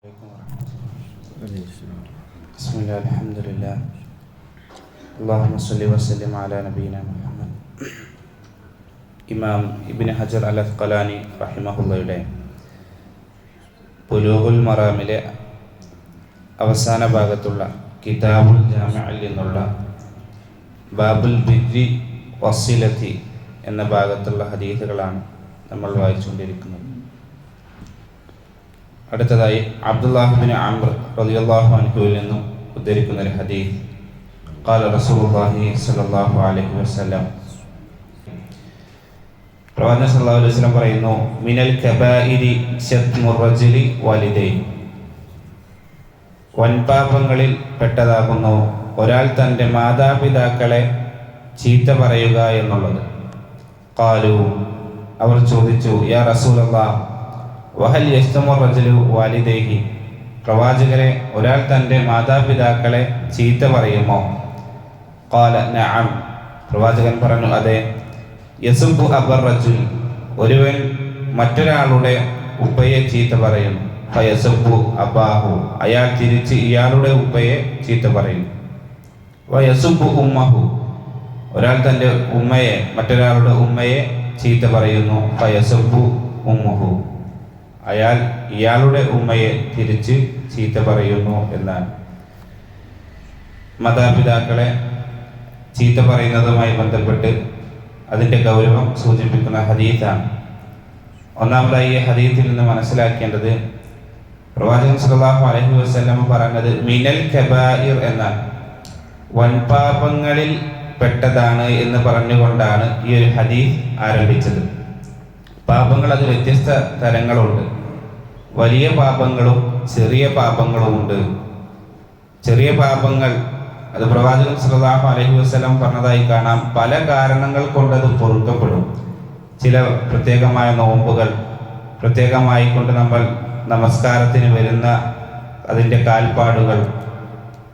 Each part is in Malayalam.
بسم الله الحمد لله اللهم صل وسلم على نبينا محمد. ഇമാം ഇബ്നു ഹജർ അൽ അസ്ഖലാനി റഹിമഹുള്ളയുടെ ബുലൂഗുൽ മറാമിലെ അവസാന ഭാഗത്തുള്ള കിതാബുൽ ജാമിഇൽ നിന്നുള്ള ബാബുൽ ബിർരി വസ്സിലത്തി എന്ന ഭാഗത്തുള്ള ഹദീസുകളാണ് നമ്മൾ വായിച്ചുകൊണ്ടിരിക്കുന്നത്. അടുത്തതായി അബ്ദുല്ലാഹ് ബിൻ അംർ റളിയല്ലാഹു അൻഹുവിൽ നിന്നും ഉദ്ധരിക്കുന്ന ഒരു ഹദീസ്. ഖാല റസൂലുള്ളാഹി സ്വല്ലല്ലാഹു അലൈഹി വസല്ലം, പ്രവാചകൻ സല്ലല്ലാഹു അലൈഹി വസല്ലം പറയുന്നു, മിനൽ കബായിരി ശത്മുർ റജുലി വാലിദൈഹി, വൻപാപങ്ങളിൽ പെട്ടതാകുന്നു ഒരാൾ തൻ്റെ മാതാപിതാക്കളെ ചീത്ത പറയുക എന്നുള്ളത്. ഖാലു, അവർ ചോദിച്ചു, യാ റസൂലല്ലാഹ് വഹൽ യസ്തമുർ റജുലു വാലിദൈഹി, പ്രവാചകരെ ഒരാൾ തൻ്റെ മാതാപിതാക്കളെ ചീത്ത പറയുമോ? ഖാല നഅം, പ്രവാചകൻ പറഞ്ഞു, അതെ. യസുബ്ബു അബർ റജുൽ, ഒരുവൻ മറ്റൊരാളുടെ ഉപ്പയെ ചീത്ത പറയും. ഫയസുബ്ബു അബാഹു, അയാൾ തിരിച്ച് ഇയാളുടെ ഉപ്പയെ ചീത്ത പറയും. വയസുബ്ബു ഉമ്മഹു, ഒരാൾ തൻ്റെ ഉമ്മയെ മറ്റൊരാളുടെ ഉമ്മയെ ചീത്ത പറയുന്നു. ഫയസുബ്ബു ഉമ്മഹു, അയാൾ ഇയാളുടെ ഉമ്മയെ തിരിച്ച് ചീത്ത പറയുന്നു എന്നാണ്. മാതാപിതാക്കളെ ചീത്ത പറയുന്നതുമായി ബന്ധപ്പെട്ട് അതിൻ്റെ ഗൗരവം സൂചിപ്പിക്കുന്ന ഹദീസാണ്. ഒന്നാമതായി ഈ ഹദീസിൽ നിന്ന് മനസ്സിലാക്കേണ്ടത്, പ്രവാചകൻ സല്ലല്ലാഹു അലൈഹി വസല്ലം പറഞ്ഞത് മിനൽ കബായിർ എന്നാണ്, വൻപാപങ്ങളിൽ പെട്ടതാണ് എന്ന് പറഞ്ഞുകൊണ്ടാണ് ഈ ഒരു ഹദീസ് ആരംഭിച്ചത്. പാപങ്ങൾ അത് വ്യത്യസ്ത തരങ്ങളുണ്ട്. വലിയ പാപങ്ങളും ചെറിയ പാപങ്ങളുമുണ്ട്. ചെറിയ പാപങ്ങൾ അത് പ്രവാചകൻ സല്ലല്ലാഹു അലൈഹി വസല്ലം പറഞ്ഞതായി കാണാം. പല കാരണങ്ങൾ കൊണ്ടത് പൊറുക്കപ്പെടും. ചില പ്രത്യേകമായ നോമ്പുകൾ, പ്രത്യേകമായി കൊണ്ട് നമ്മൾ നമസ്കാരത്തിന് വരുന്ന അതിൻ്റെ കാൽപ്പാടുകൾ,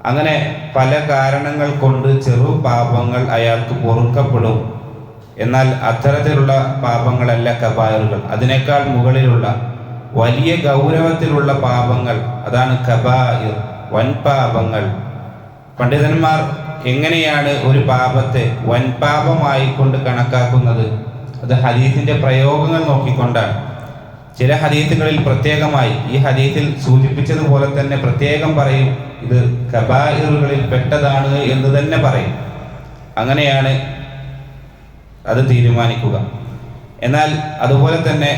അങ്ങനെ പല കാരണങ്ങൾ കൊണ്ട് ചെറു പാപങ്ങൾ അയാൾക്ക് പൊറുക്കപ്പെടും. എന്നാൽ അത്തരത്തിലുള്ള പാപങ്ങളല്ല കബായറുകൾ. അതിനേക്കാൾ മുകളിലുള്ള വലിയ ഗൗരവത്തിലുള്ള പാപങ്ങൾ, അതാണ് കബായിർ, വൻപാപങ്ങൾ. പണ്ഡിതന്മാർ എങ്ങനെയാണ് ഒരു പാപത്തെ വൻപാപമായി കൊണ്ട് കണക്കാക്കുന്നത്? അത് ഹദീസിന്റെ പ്രയോഗങ്ങൾ നോക്കിക്കൊണ്ടാണ്. ചില ഹദീസുകളിൽ പ്രത്യേകമായി ഈ ഹദീസിൽ സൂചിപ്പിച്ചതുപോലെ തന്നെ പ്രത്യേകം പറയും, ഇത് കബായിറുകളിൽ പെട്ടതാണ് എന്ന് തന്നെ പറയും. അങ്ങനെയാണ് അത് തീരുമാനിക്കുക. എന്നാൽ അതുപോലെ തന്നെ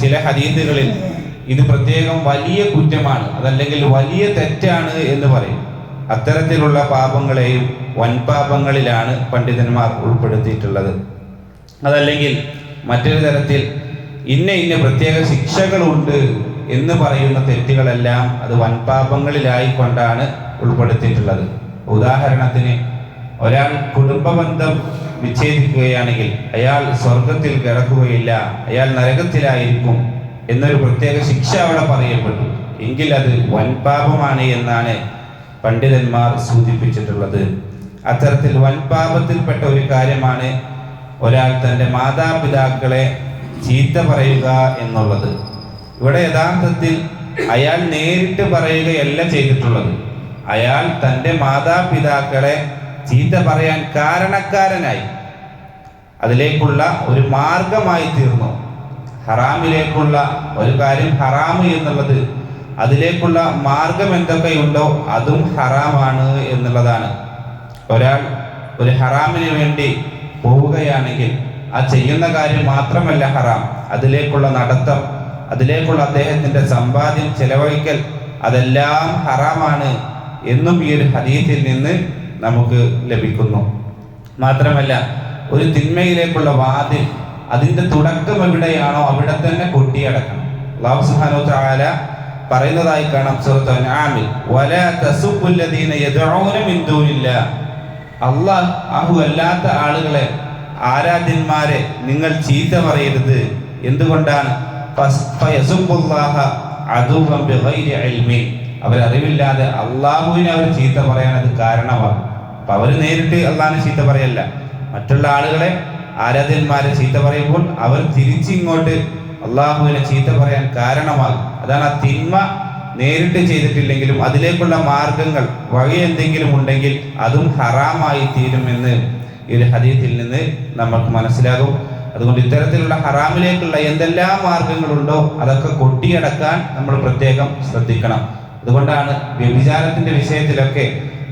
ചില ഹദീസുകളിൽ ഇത് പ്രത്യേകം വലിയ കുറ്റമാണ്, അതല്ലെങ്കിൽ വലിയ തെറ്റാണ് എന്ന് പറയും. അത്തരത്തിലുള്ള പാപങ്ങളെയും വൻപാപങ്ങളിലാണ് പണ്ഡിതന്മാർ ഉൾപ്പെടുത്തിയിട്ടുള്ളത്. അതല്ലെങ്കിൽ മറ്റൊരു തരത്തിൽ ഇന്ന പ്രത്യേക ശിക്ഷകളുണ്ട് എന്ന് പറയുന്ന തെറ്റുകളെല്ലാം അത് വൻപാപങ്ങളിലായിക്കൊണ്ടാണ് ഉൾപ്പെടുത്തിയിട്ടുള്ളത്. ഉദാഹരണത്തിന്, ഒരാൾ കുടുംബബന്ധം വിച്ഛേദിക്കുകയാണെങ്കിൽ അയാൾ സ്വർഗത്തിൽ കിടക്കുകയില്ല, അയാൾ നരകത്തിലായിരിക്കും എന്നൊരു പ്രത്യേക ശിക്ഷ അവിടെ പറയപ്പെട്ടു എങ്കിൽ അത് വൻപാപമാണ് എന്നാണ് പണ്ഡിതന്മാർ സൂചിപ്പിച്ചിട്ടുള്ളത്. അത്തരത്തിൽ വൻപാപത്തിൽപ്പെട്ട ഒരു കാര്യമാണ് ഒരാൾ തൻ്റെ മാതാപിതാക്കളെ ചീത്ത പറയുക എന്നുള്ളത്. ഇവിടെ യഥാർത്ഥത്തിൽ അയാൾ നേരിട്ട് പറയുകയല്ല ചെയ്തിട്ടുള്ളത്, അയാൾ തൻ്റെ മാതാപിതാക്കളെ ചീത്ത പറയാൻ കാരണക്കാരനായി, അതിലേക്കുള്ള ഒരു മാർഗമായി തീർന്നു. ഹറാമിലേക്കുള്ള ഒരു കാര്യം ഹറാമ് എന്നുള്ളത്, അതിലേക്കുള്ള മാർഗം എന്തൊക്കെയുണ്ടോ അതും ഹറാമാണ് എന്നുള്ളതാണ്. ഒരാൾ ഒരു ഹറാമിന് വേണ്ടി പോവുകയാണെങ്കിൽ ആ ചെയ്യുന്ന കാര്യം മാത്രമല്ല ഹറാം, അതിലേക്കുള്ള നടത്തം, അതിലേക്കുള്ള അദ്ദേഹത്തിൻ്റെ സമ്പാദ്യം ചെലവഴിക്കൽ, അതെല്ലാം ഹറാമാണ് എന്നും ഈ ഒരു ഹദീസിൽ നിന്ന് നമുക്ക് ലഭിക്കുന്നു. മാത്രമല്ല, ഒരു തിന്മയിലേക്കുള്ള വാതിൽ, അതിൻ്റെ തുടക്കം എവിടെയാണോ അവിടെ തന്നെ കൊട്ടിയടക്കണം. അല്ലാഹു സുബ്ഹാനഹു വ തആല പറയുന്നതായി കാണാം സൂറത്തുൽ അൻആമിൽ, വലാ തസുബ്ബുല്ലദീന യദ്ഊന മിൻ ദൂനില്ലാഹ്, അല്ലാഹു അല്ലാത്ത ആളുകളെ, ആരാധ്യന്മാരെ നിങ്ങൾ ചീത്ത പറയരുത്. എന്തുകൊണ്ടാണ്? ഫയസുബ്ബുല്ലാഹ അദുവ്വൻ ബിഗൈരി ഇൽമി, അവരറിവില്ലാതെ അള്ളാഹുവിനെ അവർ ചീത്ത പറയാൻ അത് കാരണമാണ്. അപ്പൊ അവർ നേരിട്ട് അള്ളാഹിനെ ചീത്ത പറയല്ല, മറ്റുള്ള ആളുകളെ, ആരാധ്യന്മാരെ ചീത്ത പറയുമ്പോൾ അവർ തിരിച്ചിങ്ങോട്ട് അള്ളാഹുവിനെ ചീത്ത പറയാൻ കാരണമാകും. അതാണ് ആ തിന്മ നേരിട്ട് ചെയ്തിട്ടില്ലെങ്കിലും അതിലേക്കുള്ള മാർഗങ്ങൾ വഴി എന്തെങ്കിലും ഉണ്ടെങ്കിൽ അതും ഹറാമായി തീരുമെന്ന് ഈ ഒരു ഹദീസിൽ നിന്ന് നമുക്ക് മനസ്സിലാകും. അതുകൊണ്ട് ഇത്തരത്തിലുള്ള ഹറാമിലേക്കുള്ള എന്തെല്ലാം മാർഗങ്ങളുണ്ടോ അതൊക്കെ കൊട്ടിയടക്കാൻ നമ്മൾ പ്രത്യേകം ശ്രദ്ധിക്കണം. അതുകൊണ്ടാണ് വ്യഭിചാരത്തിന്റെ വിഷയത്തിലൊക്കെ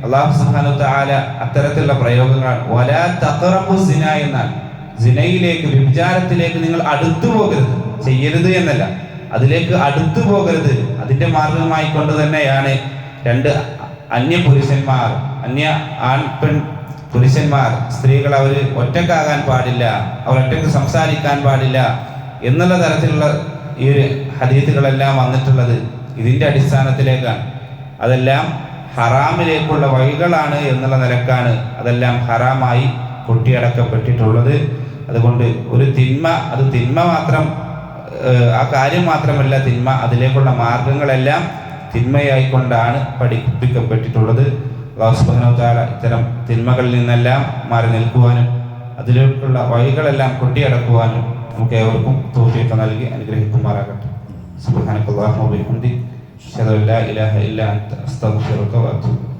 അല്ലാഹു സുബ്ഹാനഹു തആല അത്തരത്തിലുള്ള പ്രയോഗങ്ങൾ വലാ തഖറബു സിന എന്നാൽ സിനയിലേക്ക് വ്യഭിചാരത്തിലേക്ക് നിങ്ങൾ അടുത്തു പോകരുത്, ചെയ്യരുത് എന്നല്ല, അതിലേക്ക് അടുത്തു പോകരുത്. അതിന്റെ മാർഗമായി കൊണ്ട് തന്നെയാണ് രണ്ട് അന്യ പുരുഷന്മാർ, അന്യ ആൺ പെൺ പുരുഷന്മാർ, സ്ത്രീകൾ അവർ ഒറ്റക്കാകാൻ പാടില്ല, അവർ ഒറ്റക്ക് സംസാരിക്കാൻ പാടില്ല എന്നുള്ള തരത്തിലുള്ള ഈ ഒരു ഹദീസുകളെല്ലാം വന്നിട്ടുള്ളത് ഇതിന്റെ അടിസ്ഥാനത്തിലേക്കാണ്. അതെല്ലാം ഹറാമിലേക്കുള്ള വഴികളാണ് എന്നുള്ള നിലക്കാണ് അതെല്ലാം ഹറാമായി കൊട്ടിയടക്കപ്പെട്ടിട്ടുള്ളത്. അതുകൊണ്ട് ഒരു തിന്മ, അത് തിന്മ മാത്രം, ആ കാര്യം മാത്രമല്ല തിന്മ, അതിലേക്കുള്ള മാർഗങ്ങളെല്ലാം തിന്മയായിക്കൊണ്ടാണ് പഠിപ്പിക്കപ്പെട്ടിട്ടുള്ളത്. അല്ലാഹു സുബ്ഹാനഹു വ തആല ഇത്തരം തിന്മകളിൽ നിന്നെല്ലാം മാറി നിൽക്കുവാനും അതിലേക്കുള്ള വഴികളെല്ലാം കൊട്ടിയടക്കുവാനും നമുക്ക് ഏവർക്കും തൗഫീഖ് നൽകി അനുഗ്രഹിക്കുമാറാകട്ടെ. സുബ്ഹാനക്കല്ലാഹു വബിഹംദിക അശ്ഹദു അല്ലാ ഇലാഹ ഇല്ലാ അൻത അസ്തഗ്ഫിറുക വഅതൂബു